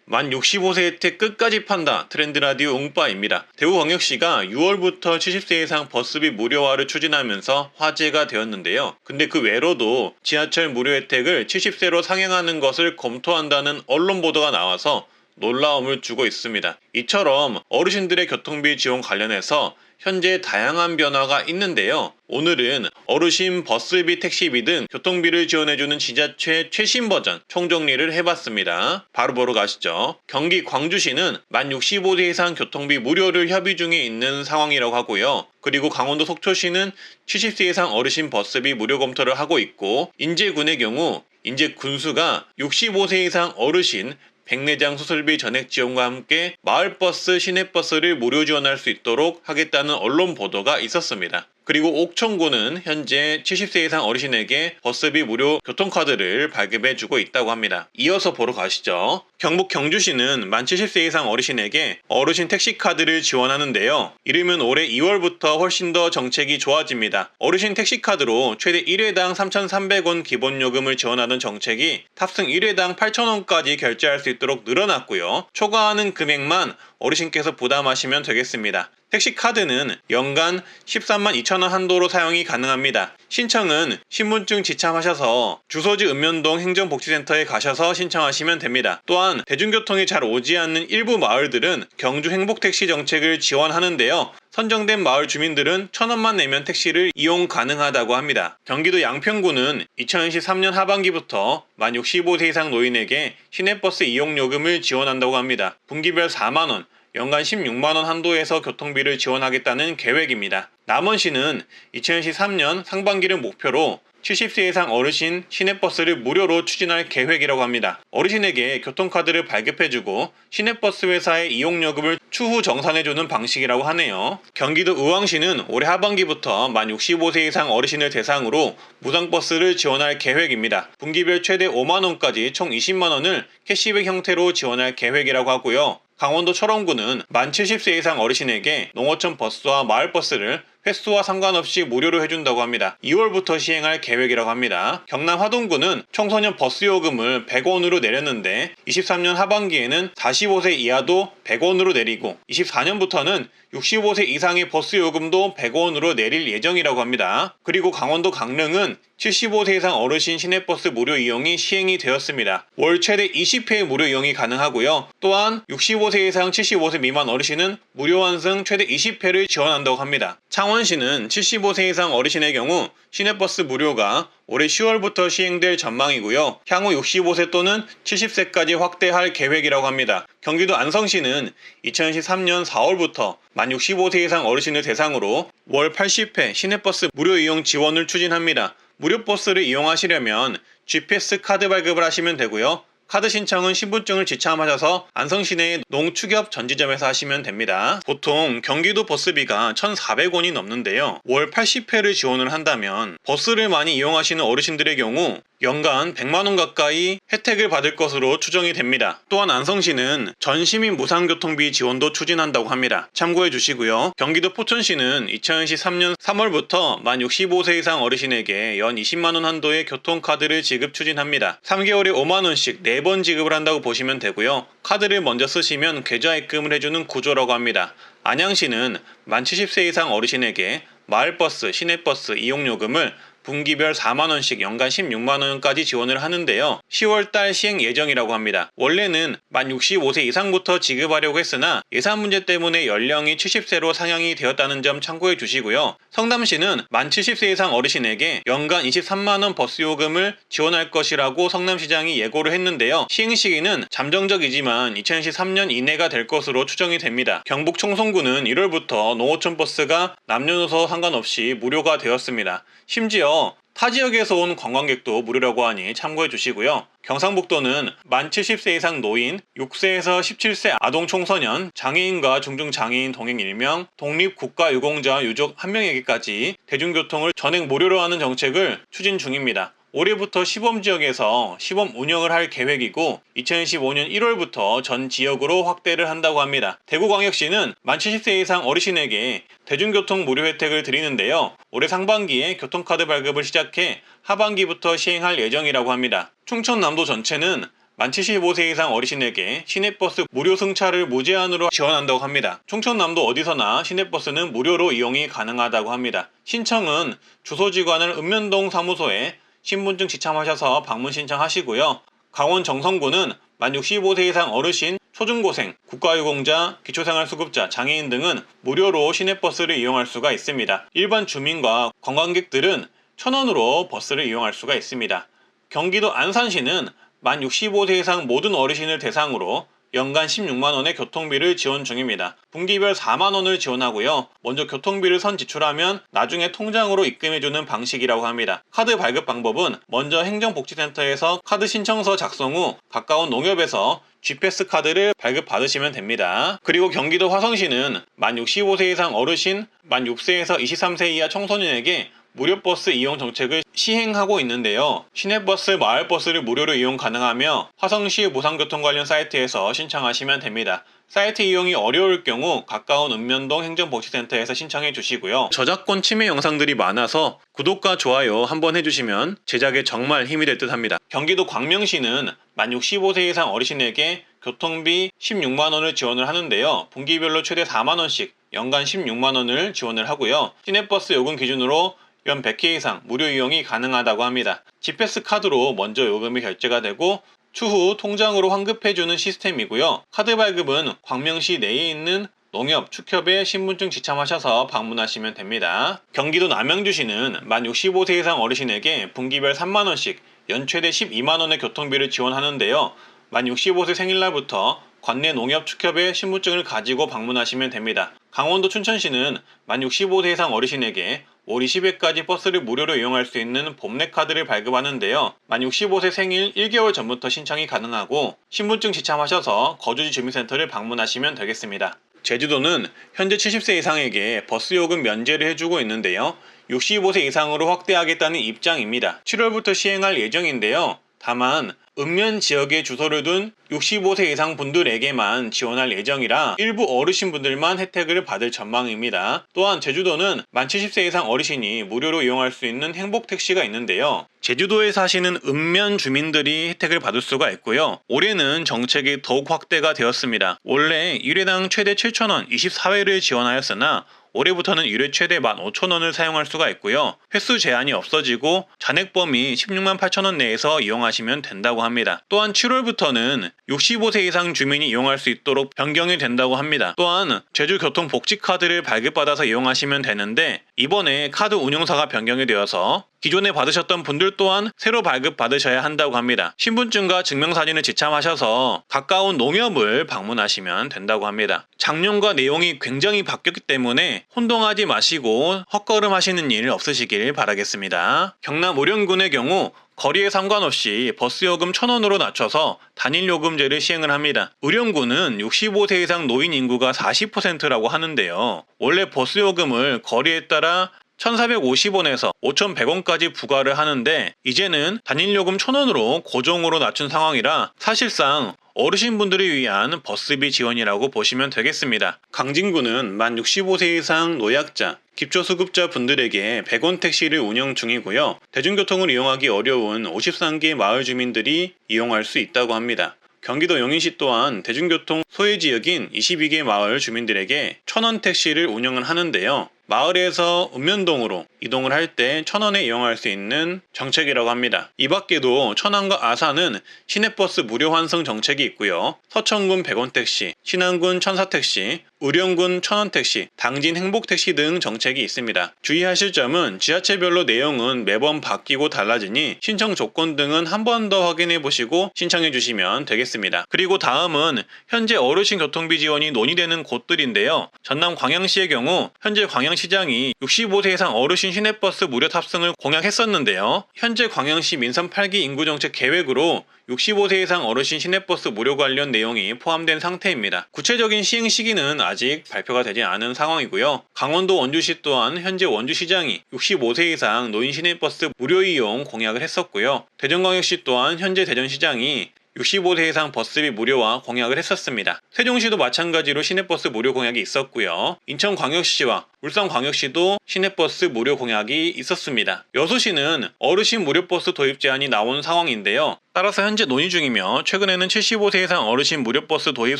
만 65세 혜택 끝까지 판다. 트렌드 라디오 웅빠입니다. 대구광역시가 6월부터 70세 이상 버스비 무료화를 추진하면서 화제가 되었는데요. 근데 그 외로도 지하철 무료 혜택을 70세로 상향하는 것을 검토한다는 언론 보도가 나와서 놀라움을 주고 있습니다. 이처럼 어르신들의 교통비 지원 관련해서 현재 다양한 변화가 있는데요. 오늘은 어르신 버스비, 택시비 등 교통비를 지원해주는 지자체 최신 버전 총정리를 해봤습니다. 바로 보러 가시죠. 경기 광주시는 만 65세 이상 교통비 무료를 협의 중에 있는 상황이라고 하고요. 그리고 강원도 속초시는 70세 이상 어르신 버스비 무료 검토를 하고 있고, 인제군의 경우 인제군수가 65세 이상 어르신 백내장 수술비 전액 지원과 함께 마을버스, 시내버스를 무료 지원할 수 있도록 하겠다는 언론 보도가 있었습니다. 그리고 옥천군은 현재 70세 이상 어르신에게 버스비 무료 교통카드를 발급해주고 있다고 합니다. 이어서 보러 가시죠. 경북 경주시는 만 70세 이상 어르신에게 어르신 택시카드를 지원하는데요. 이르면 올해 2월부터 훨씬 더 정책이 좋아집니다. 어르신 택시카드로 최대 1회당 3,300원 기본요금을 지원하는 정책이 탑승 1회당 8,000원까지 결제할 수 있도록 늘어났고요. 초과하는 금액만 어르신께서 부담하시면 되겠습니다. 택시카드는 연간 13만 2천원 한도로 사용이 가능합니다. 신청은 신분증 지참하셔서 주소지 읍면동 행정복지센터에 가셔서 신청하시면 됩니다. 또한 대중교통이 잘 오지 않는 일부 마을들은 경주 행복택시 정책을 지원하는데요. 선정된 마을 주민들은 1,000원만 내면 택시를 이용 가능하다고 합니다. 경기도 양평구는 2023년 하반기부터 만 65세 이상 노인에게 시내버스 이용요금을 지원한다고 합니다. 분기별 4만원, 연간 16만원 한도에서 교통비를 지원하겠다는 계획입니다. 남원시는 2023년 상반기를 목표로 70세 이상 어르신 시내버스를 무료로 추진할 계획이라고 합니다. 어르신에게 교통카드를 발급해주고 시내버스 회사의 이용요금을 추후 정산해주는 방식이라고 하네요. 경기도 의왕시는 올해 하반기부터 만 65세 이상 어르신을 대상으로 무상버스를 지원할 계획입니다. 분기별 최대 5만원까지 총 20만원을 캐시백 형태로 지원할 계획이라고 하고요. 강원도 철원구는 만 70세 이상 어르신에게 농어촌 버스와 마을버스를 횟수와 상관없이 무료로 해준다고 합니다. 2월부터 시행할 계획이라고 합니다. 경남 화동구는 청소년 버스 요금을 100원으로 내렸는데 23년 하반기에는 45세 이하도 100원으로 내리고 24년부터는 65세 이상의 버스 요금도 100원으로 내릴 예정이라고 합니다. 그리고 강원도 강릉은 75세 이상 어르신 시내버스 무료 이용이 시행이 되었습니다. 월 최대 20회 무료 이용이 가능하고요. 또한 65세 이상 75세 미만 어르신은 무료 환승 최대 20회를 지원한다고 합니다. 창원시는 75세 이상 어르신의 경우 시내버스 무료가 올해 10월부터 시행될 전망이고요. 향후 65세 또는 70세까지 확대할 계획이라고 합니다. 경기도 안성시는 2023년 4월부터 만 65세 이상 어르신을 대상으로 월 80회 시내버스 무료 이용 지원을 추진합니다. 무료 버스를 이용하시려면 GPS 카드 발급을 하시면 되고요. 카드 신청은 신분증을 지참하셔서 안성시내의 농축협 전지점에서 하시면 됩니다. 보통 경기도 버스비가 1,400원이 넘는데요. 월 80회를 지원을 한다면 버스를 많이 이용하시는 어르신들의 경우 연간 100만원 가까이 혜택을 받을 것으로 추정이 됩니다. 또한 안성시는 전시민 무상교통비 지원도 추진한다고 합니다. 참고해 주시고요. 경기도 포천시는 2023년 3월부터 만 65세 이상 어르신에게 연 20만원 한도의 교통카드를 지급 추진합니다. 3개월에 5만원씩 4번 지급을 한다고 보시면 되고요. 카드를 먼저 쓰시면 계좌 입금을 해주는 구조라고 합니다. 안양시는 만 70세 이상 어르신에게 마을버스, 시내버스 이용요금을 분기별 4만원씩 연간 16만원까지 지원을 하는데요. 10월달 시행 예정이라고 합니다. 원래는 만 65세 이상부터 지급하려고 했으나 예산 문제 때문에 연령이 70세로 상향이 되었다는 점 참고해 주시고요. 성남시는 만 70세 이상 어르신에게 연간 23만원 버스 요금을 지원할 것이라고 성남시장이 예고를 했는데요. 시행 시기는 잠정적이지만 2023년 이내가 될 것으로 추정이 됩니다. 경북 청송군은 1월부터 농어촌 버스가 남녀노소 상관없이 무료가 되었습니다. 심지어 타 지역에서 온 관광객도 무료라고 하니 참고해 주시고요. 경상북도는 만 70세 이상 노인, 6세에서 17세 아동 청소년, 장애인과 중증장애인 동행 1명, 독립국가유공자 유족 1명에게까지 대중교통을 전액 무료로 하는 정책을 추진 중입니다. 올해부터 시범지역에서 시범 운영을 할 계획이고 2015년 1월부터 전 지역으로 확대를 한다고 합니다. 대구광역시는 만 70세 이상 어르신에게 대중교통 무료 혜택을 드리는데요. 올해 상반기에 교통카드 발급을 시작해 하반기부터 시행할 예정이라고 합니다. 충청남도 전체는 만 75세 이상 어르신에게 시내버스 무료 승차를 무제한으로 지원한다고 합니다. 충청남도 어디서나 시내버스는 무료로 이용이 가능하다고 합니다. 신청은 주소지관을 읍면동 사무소에 신분증 지참하셔서 방문 신청하시고요. 강원 정선구는 만 65세 이상 어르신, 초중고생, 국가유공자, 기초생활수급자, 장애인 등은 무료로 시내버스를 이용할 수가 있습니다. 일반 주민과 관광객들은 1,000원으로 버스를 이용할 수가 있습니다. 경기도 안산시는 만 65세 이상 모든 어르신을 대상으로 연간 16만원의 교통비를 지원 중입니다. 분기별 4만원을 지원하고요. 먼저 교통비를 선 지출하면 나중에 통장으로 입금해주는 방식이라고 합니다. 카드 발급 방법은 먼저 행정복지센터에서 카드 신청서 작성 후 가까운 농협에서 G패스 카드를 발급받으시면 됩니다. 그리고 경기도 화성시는 만 65세 이상 어르신, 만 6세에서 23세 이하 청소년에게 무료 버스 이용 정책을 시행하고 있는데요. 시내버스, 마을버스를 무료로 이용 가능하며 화성시 무상교통 관련 사이트에서 신청하시면 됩니다. 사이트 이용이 어려울 경우 가까운 읍면동 행정복지센터에서 신청해 주시고요. 저작권 침해 영상들이 많아서 구독과 좋아요 한번 해주시면 제작에 정말 힘이 될 듯 합니다. 경기도 광명시는 만 65세 이상 어르신에게 교통비 16만원을 지원을 하는데요. 분기별로 최대 4만원씩 연간 16만원을 지원을 하고요. 시내버스 요금 기준으로 연 100회 이상 무료 이용이 가능하다고 합니다. G패스 카드로 먼저 요금이 결제가 되고 추후 통장으로 환급해주는 시스템이고요. 카드 발급은 광명시 내에 있는 농협, 축협에 신분증 지참하셔서 방문하시면 됩니다. 경기도 남양주시는 만 65세 이상 어르신에게 분기별 3만원씩 연 최대 12만원의 교통비를 지원하는데요. 만 65세 생일날부터 관내 농협 축협에 신분증을 가지고 방문하시면 됩니다. 강원도 춘천시는 만 65세 이상 어르신에게 올 20일까지 버스를 무료로 이용할 수 있는 봄내 카드를 발급하는데요. 만 65세 생일 1개월 전부터 신청이 가능하고 신분증 지참하셔서 거주지 주민센터를 방문하시면 되겠습니다. 제주도는 현재 70세 이상에게 버스 요금 면제를 해주고 있는데요. 65세 이상으로 확대하겠다는 입장입니다. 7월부터 시행할 예정인데요. 다만 읍면 지역에 주소를 둔 65세 이상 분들에게만 지원할 예정이라 일부 어르신분들만 혜택을 받을 전망입니다. 또한 제주도는 만 70세 이상 어르신이 무료로 이용할 수 있는 행복택시가 있는데요. 제주도에 사시는 읍면 주민들이 혜택을 받을 수가 있고요. 올해는 정책이 더욱 확대가 되었습니다. 원래 1회당 최대 7,000원 24회를 지원하였으나 올해부터는 1회 최대 15,000원을 사용할 수가 있고요. 횟수 제한이 없어지고 잔액 범위 16만 8천원 내에서 이용하시면 된다고 합니다. 또한 7월부터는 65세 이상 주민이 이용할 수 있도록 변경이 된다고 합니다. 또한 제주교통복지카드를 발급받아서 이용하시면 되는데 이번에 카드 운용사가 변경이 되어서 기존에 받으셨던 분들 또한 새로 발급받으셔야 한다고 합니다. 신분증과 증명사진을 지참하셔서 가까운 농협을 방문하시면 된다고 합니다. 작년과 내용이 굉장히 바뀌었기 때문에 혼동하지 마시고 헛걸음 하시는 일 없으시길 바라겠습니다. 경남 의령군의 경우 거리에 상관없이 버스요금 1,000원으로 낮춰서 단일요금제를 시행을 합니다. 의령군은 65세 이상 노인 인구가 40%라고 하는데요. 원래 버스요금을 거리에 따라 1,450원에서 5,100원까지 부과를 하는데 이제는 단일요금 1,000원으로 고정으로 낮춘 상황이라 사실상 어르신분들을 위한 버스비 지원이라고 보시면 되겠습니다. 강진구는 만 65세 이상 노약자, 기초수급자 분들에게 100원 택시를 운영 중이고요. 대중교통을 이용하기 어려운 53개 마을 주민들이 이용할 수 있다고 합니다. 경기도 용인시 또한 대중교통 소외지역인 22개 마을 주민들에게 1,000원 택시를 운영을 하는데요. 마을에서 읍면동으로 이동을 할 때 1,000원에 이용할 수 있는 정책이라고 합니다. 이 밖에도 천안과 아산은 시내버스 무료 환승 정책이 있고요. 서천군 100원 택시, 신안군 1,000사 택시, 의령군 1,000원 택시, 당진 행복택시 등 정책이 있습니다. 주의하실 점은 지자체별로 내용은 매번 바뀌고 달라지니 신청 조건 등은 한 번 더 확인해 보시고 신청해 주시면 되겠습니다. 그리고 다음은 현재 어르신 교통비 지원이 논의되는 곳들인데요. 전남 광양시의 경우 현재 광양시장이 65세 이상 어르신 시내버스 무료 탑승을 공약했었는데요. 현재 광양시 민선 8기 인구정책 계획으로 65세 이상 어르신 시내버스 무료 관련 내용이 포함된 상태입니다. 구체적인 시행 시기는 아직 발표가 되지 않은 상황이고요. 강원도 원주시 또한 현재 원주시장이 65세 이상 노인 시내버스 무료 이용 공약을 했었고요. 대전광역시 또한 현재 대전시장이 65세 이상 버스비 무료화 공약을 했었습니다. 세종시도 마찬가지로 시내버스 무료 공약이 있었고요. 인천광역시와 울산광역시도 시내버스 무료 공약이 있었습니다. 여수시는 어르신 무료버스 도입 제한이 나온 상황인데요. 따라서 현재 논의 중이며 최근에는 75세 이상 어르신 무료버스 도입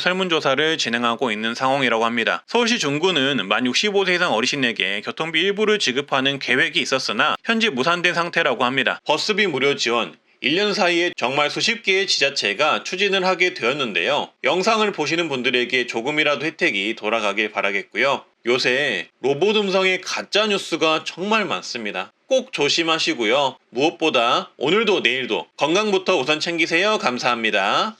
설문조사를 진행하고 있는 상황이라고 합니다. 서울시 중구는 만 65세 이상 어르신에게 교통비 일부를 지급하는 계획이 있었으나 현재 무산된 상태라고 합니다. 버스비 무료 지원 1년 사이에 정말 수십 개의 지자체가 추진을 하게 되었는데요. 영상을 보시는 분들에게 조금이라도 혜택이 돌아가길 바라겠고요. 요새 로봇 음성의 가짜 뉴스가 정말 많습니다. 꼭 조심하시고요. 무엇보다 오늘도 내일도 건강부터 우선 챙기세요. 감사합니다.